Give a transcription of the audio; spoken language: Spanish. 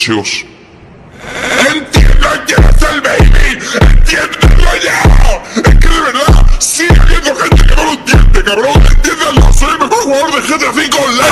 Chicos, ¡Entiendan quién es el baby! ¡Entiéndanlo ya! Es que de verdad sigue habiendo gente que no lo entiende, cabrón. ¡Entiéndanlo! ¡Soy el mejor jugador de GTA V Online!